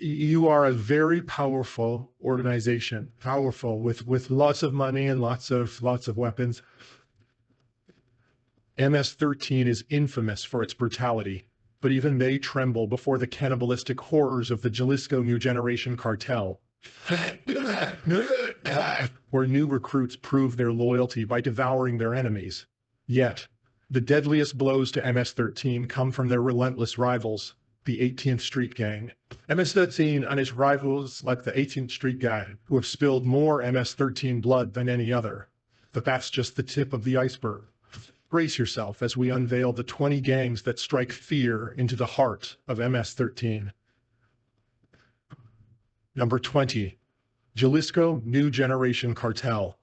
You are a very powerful organization, powerful with lots of money and lots of weapons. MS-13 is infamous for its brutality, but even they tremble before the cannibalistic horrors of the Jalisco New Generation cartel, where new recruits prove their loyalty by devouring their enemies. Yet, the deadliest blows to MS-13 come from their relentless rivals, the 18th Street Gang. MS-13 and its rivals like the 18th Street Gang, who have spilled more MS-13 blood than any other. But that's just the tip of the iceberg. Brace yourself as we unveil the 20 gangs that strike fear into the heart of MS-13. Number 20, Jalisco New Generation Cartel.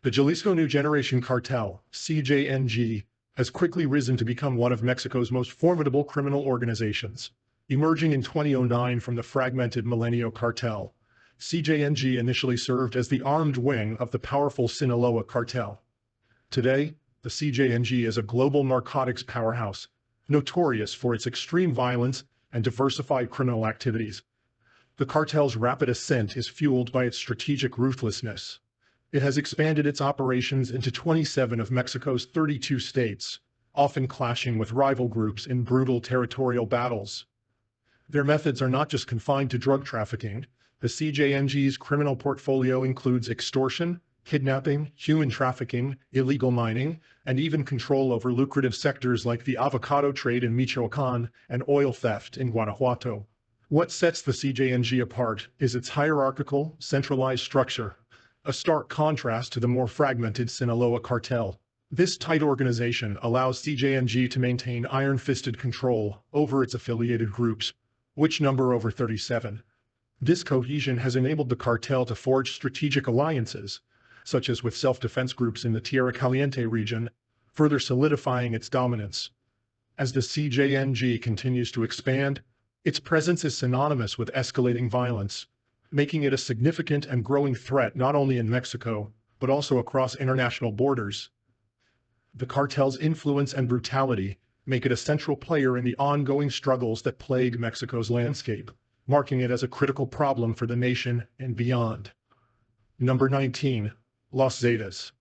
The Jalisco New Generation Cartel, CJNG, has quickly risen to become one of Mexico's most formidable criminal organizations. Emerging in 2009 from the fragmented Milenio cartel, CJNG initially served as the armed wing of the powerful Sinaloa cartel. Today, the CJNG is a global narcotics powerhouse, notorious for its extreme violence and diversified criminal activities. The cartel's rapid ascent is fueled by its strategic ruthlessness. It has expanded its operations into 27 of Mexico's 32 states, often clashing with rival groups in brutal territorial battles. Their methods are not just confined to drug trafficking. The CJNG's criminal portfolio includes extortion, kidnapping, human trafficking, illegal mining, and even control over lucrative sectors like the avocado trade in Michoacán and oil theft in Guanajuato. What sets the CJNG apart is its hierarchical, centralized structure, a stark contrast to the more fragmented Sinaloa cartel. This tight organization allows CJNG to maintain iron-fisted control over its affiliated groups, which number over 37. This cohesion has enabled the cartel to forge strategic alliances, such as with self-defense groups in the Tierra Caliente region, further solidifying its dominance. As the CJNG continues to expand, its presence is synonymous with escalating violence, making it a significant and growing threat not only in Mexico, but also across international borders. The cartel's influence and brutality make it a central player in the ongoing struggles that plague Mexico's landscape, marking it as a critical problem for the nation and beyond. Number 19. Los Zetas.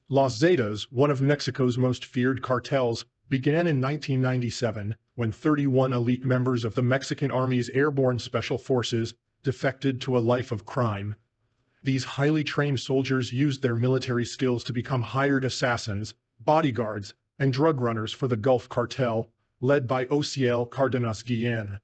Los Zetas, one of Mexico's most feared cartels, began in 1997 when 31 elite members of the Mexican Army's Airborne Special Forces defected to a life of crime. These highly trained soldiers used their military skills to become hired assassins, bodyguards, and drug runners for the Gulf Cartel, led by Ociel Cardenas Guillen.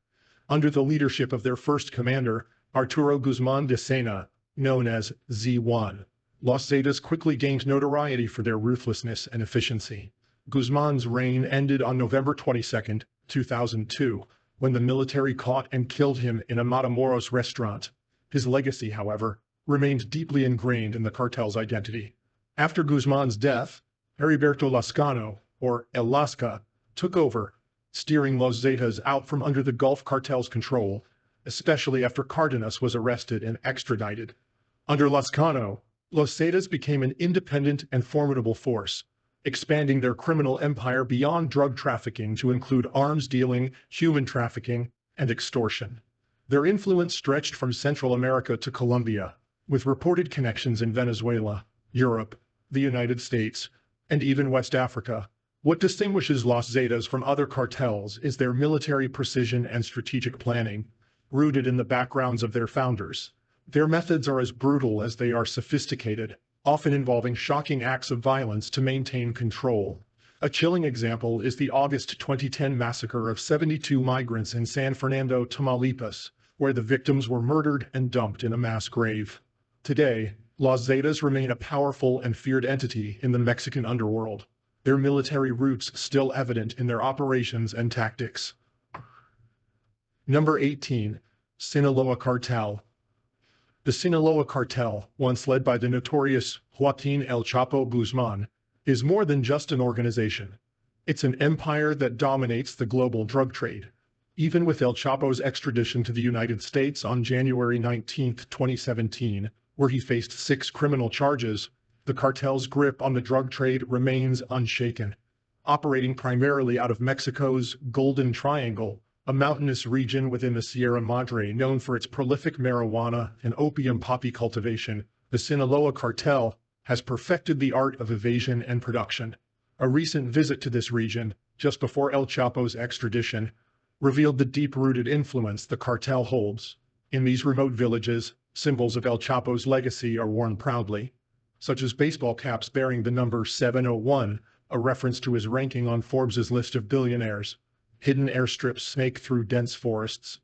Under the leadership of their first commander, Arturo Guzmán de Sena, known as Z1. Los Zetas quickly gained notoriety for their ruthlessness and efficiency. Guzmán's reign ended on November 22, 2002, when the military caught and killed him in a Matamoros restaurant. His legacy, however, remained deeply ingrained in the cartel's identity. After Guzmán's death, Heriberto Lascano, or El Lasca, took over, steering Los Zetas out from under the Gulf cartel's control, especially after Cardenas was arrested and extradited. Under Lascano, Los Zetas became an independent and formidable force, expanding their criminal empire beyond drug trafficking to include arms dealing, human trafficking, and extortion. Their influence stretched from Central America to Colombia, with reported connections in Venezuela, Europe, the United States, and even West Africa. What distinguishes Los Zetas from other cartels is their military precision and strategic planning, rooted in the backgrounds of their founders. Their methods are as brutal as they are sophisticated, often involving shocking acts of violence to maintain control. A chilling example is the August 2010 massacre of 72 migrants in San Fernando, Tamaulipas, where the victims were murdered and dumped in a mass grave. Today, Los Zetas remain a powerful and feared entity in the Mexican underworld, their military roots still evident in their operations and tactics. Number 18. Sinaloa Cartel. The Sinaloa Cartel, once led by the notorious Joaquín El Chapo Guzmán, is more than just an organization. It's an empire that dominates the global drug trade. Even with El Chapo's extradition to the United States on January 19, 2017, where he faced 6 criminal charges, the cartel's grip on the drug trade remains unshaken. Operating primarily out of Mexico's Golden Triangle, a mountainous region within the Sierra Madre known for its prolific marijuana and opium poppy cultivation. The Sinaloa cartel has perfected the art of evasion and production. A recent visit to this region, just before El Chapo's extradition, revealed the deep-rooted influence the cartel holds. In these remote villages, symbols of El Chapo's legacy are worn proudly, such as baseball caps bearing the number 701, a reference to his ranking on Forbes's list of billionaires. Hidden airstrips snake through dense forests,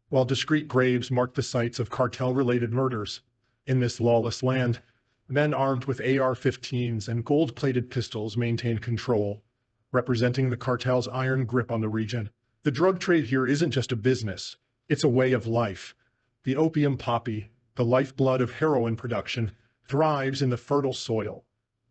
while discreet graves mark the sites of cartel-related murders. In this lawless land, men armed with AR-15s and gold-plated pistols maintain control, representing the cartel's iron grip on the region. The drug trade here isn't just a business, it's a way of life. The opium poppy, the lifeblood of heroin production, thrives in the fertile soil.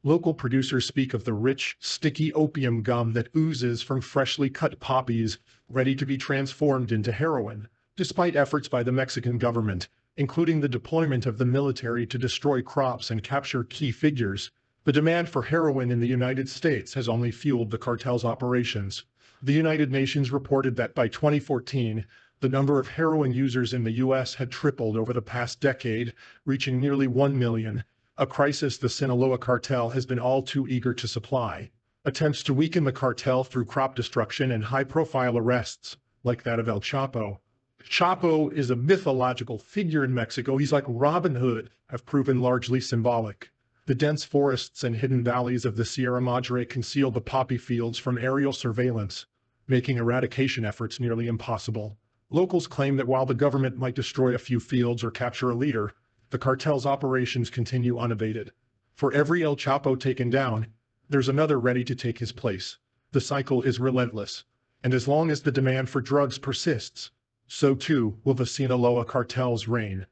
Local producers speak of the rich, sticky opium gum that oozes from freshly cut poppies, ready to be transformed into heroin. Despite efforts by the Mexican government, including the deployment of the military to destroy crops and capture key figures, the demand for heroin in the United States has only fueled the cartel's operations. The United Nations reported that by 2014, the number of heroin users in the U.S. had tripled over the past decade, reaching nearly 1 million. A crisis the Sinaloa cartel has been all too eager to supply. Attempts to weaken the cartel through crop destruction and high-profile arrests, like that of El Chapo. Chapo is a mythological figure in Mexico. He's like Robin Hood, have proven largely symbolic. The dense forests and hidden valleys of the Sierra Madre conceal the poppy fields from aerial surveillance, making eradication efforts nearly impossible. Locals claim that while the government might destroy a few fields or capture a leader, the cartel's operations continue unabated. For every El Chapo taken down, there's another ready to take his place. The cycle is relentless, and as long as the demand for drugs persists, so too will the Sinaloa cartel's reign.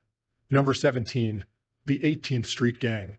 Number 17. The 18th Street Gang.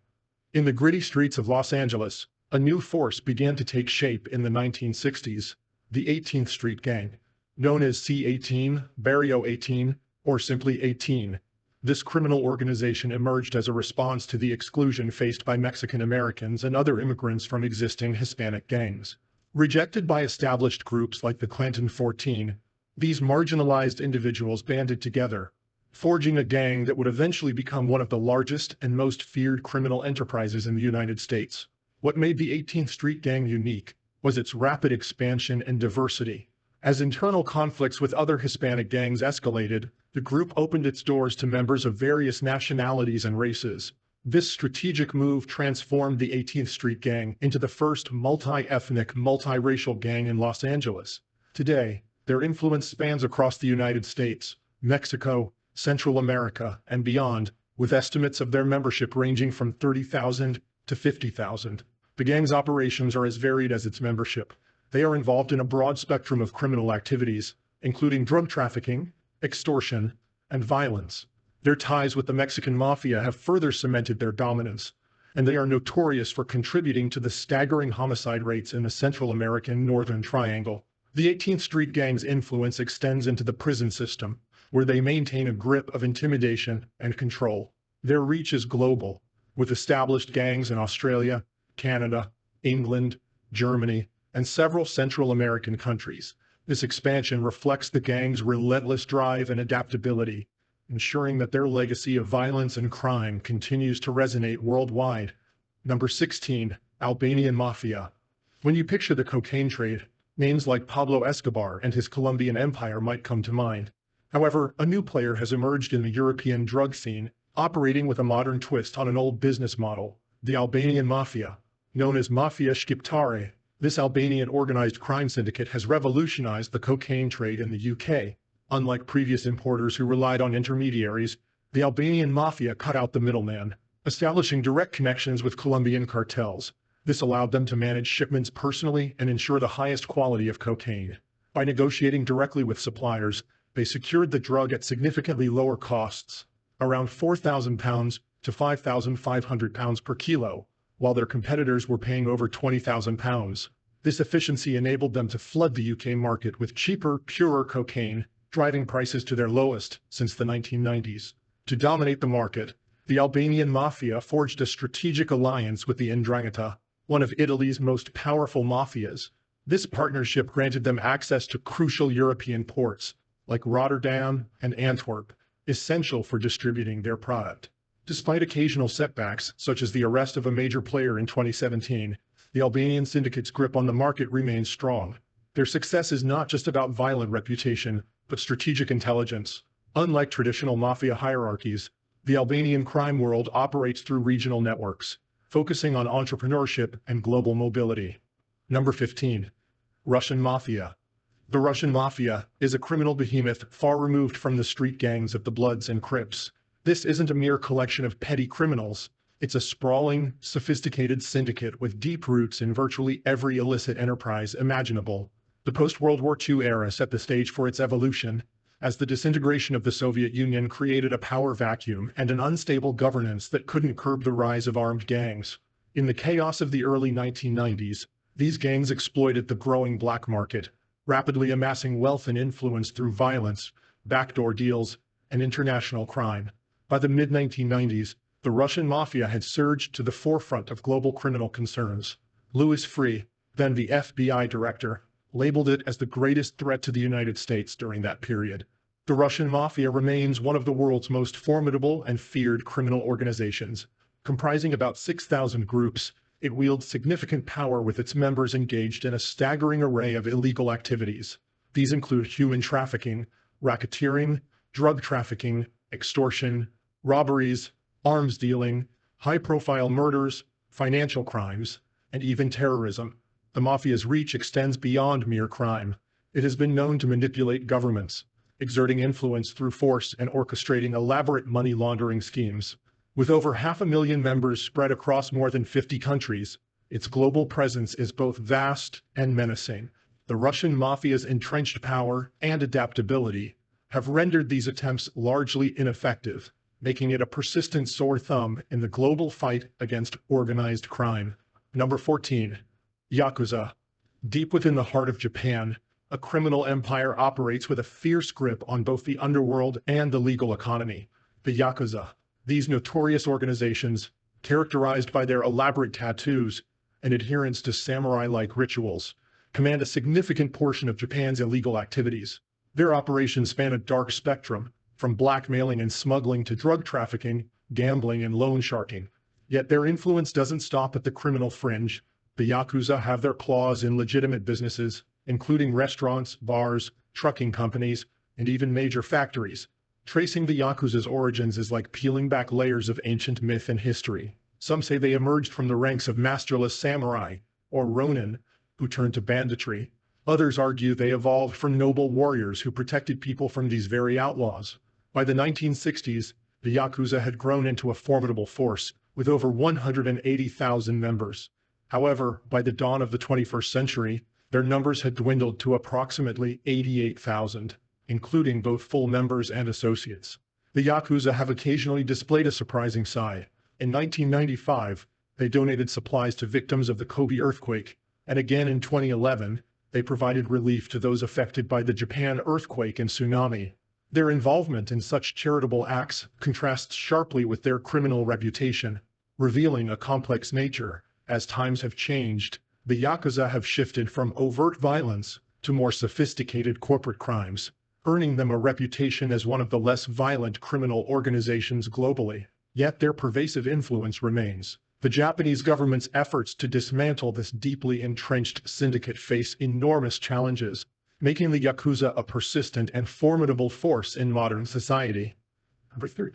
In the gritty streets of Los Angeles, a new force began to take shape in the 1960s, the 18th Street Gang, known as C-18, Barrio 18, or simply 18. This criminal organization emerged as a response to the exclusion faced by Mexican Americans and other immigrants from existing Hispanic gangs. Rejected by established groups like the Clanton 14, these marginalized individuals banded together, forging a gang that would eventually become one of the largest and most feared criminal enterprises in the United States. What made the 18th Street Gang unique was its rapid expansion and diversity. As internal conflicts with other Hispanic gangs escalated, the group opened its doors to members of various nationalities and races. This strategic move transformed the 18th Street Gang into the first multi-ethnic, multiracial gang in Los Angeles. Today, their influence spans across the United States, Mexico, Central America, and beyond, with estimates of their membership ranging from 30,000 to 50,000. The gang's operations are as varied as its membership. They are involved in a broad spectrum of criminal activities, including drug trafficking, extortion, and violence. Their ties with the Mexican mafia have further cemented their dominance, and they are notorious for contributing to the staggering homicide rates in the Central American Northern Triangle. The 18th Street Gang's influence extends into the prison system, where they maintain a grip of intimidation and control. Their reach is global, with established gangs in Australia, Canada, England, Germany, and several Central American countries. This expansion reflects the gang's relentless drive and adaptability, ensuring that their legacy of violence and crime continues to resonate worldwide. Number 16. Albanian Mafia. When you picture the cocaine trade, names like Pablo Escobar and his Colombian empire might come to mind. However, a new player has emerged in the European drug scene, operating with a modern twist on an old business model, the Albanian Mafia. Known as Mafia Shqiptare, this Albanian organized crime syndicate has revolutionized the cocaine trade in the UK. Unlike previous importers who relied on intermediaries, the Albanian Mafia cut out the middleman, establishing direct connections with Colombian cartels. This allowed them to manage shipments personally and ensure the highest quality of cocaine. By negotiating directly with suppliers, they secured the drug at significantly lower costs, around £4,000 to £5,500 per kilo, while their competitors were paying over £20,000. This efficiency enabled them to flood the UK market with cheaper, purer cocaine, driving prices to their lowest since the 1990s. To dominate the market, the Albanian Mafia forged a strategic alliance with the 'Ndrangheta, one of Italy's most powerful mafias. This partnership granted them access to crucial European ports, like Rotterdam and Antwerp, essential for distributing their product. Despite occasional setbacks, such as the arrest of a major player in 2017, the Albanian syndicate's grip on the market remains strong. Their success is not just about violent reputation, but strategic intelligence. Unlike traditional mafia hierarchies, the Albanian crime world operates through regional networks, focusing on entrepreneurship and global mobility. Number 15. Russian Mafia. The Russian Mafia is a criminal behemoth far removed from the street gangs of the Bloods and Crips. This isn't a mere collection of petty criminals. It's a sprawling, sophisticated syndicate with deep roots in virtually every illicit enterprise imaginable. The post-World War II era set the stage for its evolution, as the disintegration of the Soviet Union created a power vacuum and an unstable governance that couldn't curb the rise of armed gangs. In the chaos of the early 1990s, these gangs exploited the growing black market, rapidly amassing wealth and influence through violence, backdoor deals, and international crime. By the mid-1990s, the Russian mafia had surged to the forefront of global criminal concerns. Louis Freeh, then the FBI director, labeled it as the greatest threat to the United States during that period. The Russian mafia remains one of the world's most formidable and feared criminal organizations. Comprising about 6,000 groups, it wields significant power with its members engaged in a staggering array of illegal activities. These include human trafficking, racketeering, drug trafficking, extortion, robberies, arms dealing, high-profile murders, financial crimes, and even terrorism. The mafia's reach extends beyond mere crime. It has been known to manipulate governments, exerting influence through force and orchestrating elaborate money laundering schemes. With over 500,000 members spread across more than 50 countries, its global presence is both vast and menacing. The Russian mafia's entrenched power and adaptability have rendered these attempts largely ineffective, making it a persistent sore thumb in the global fight against organized crime. Number 14. Yakuza. Deep within the heart of Japan, a criminal empire operates with a fierce grip on both the underworld and the legal economy. The Yakuza. These notorious organizations, characterized by their elaborate tattoos and adherence to samurai-like rituals, command a significant portion of Japan's illegal activities. Their operations span a dark spectrum, from blackmailing and smuggling to drug trafficking, gambling, and loan sharking. Yet their influence doesn't stop at the criminal fringe. The Yakuza have their claws in legitimate businesses, including restaurants, bars, trucking companies, and even major factories. Tracing the Yakuza's origins is like peeling back layers of ancient myth and history. Some say they emerged from the ranks of masterless samurai, or ronin, who turned to banditry. Others argue they evolved from noble warriors who protected people from these very outlaws. By the 1960s, the Yakuza had grown into a formidable force, with over 180,000 members. However, by the dawn of the 21st century, their numbers had dwindled to approximately 88,000, including both full members and associates. The Yakuza have occasionally displayed a surprising side. In 1995, they donated supplies to victims of the Kobe earthquake, and again in 2011, they provided relief to those affected by the Japan earthquake and tsunami. Their involvement in such charitable acts contrasts sharply with their criminal reputation, revealing a complex nature. As times have changed, the Yakuza have shifted from overt violence to more sophisticated corporate crimes, earning them a reputation as one of the less violent criminal organizations globally. Yet their pervasive influence remains. The Japanese government's efforts to dismantle this deeply entrenched syndicate face enormous challenges, making the Yakuza a persistent and formidable force in modern society. Number 3.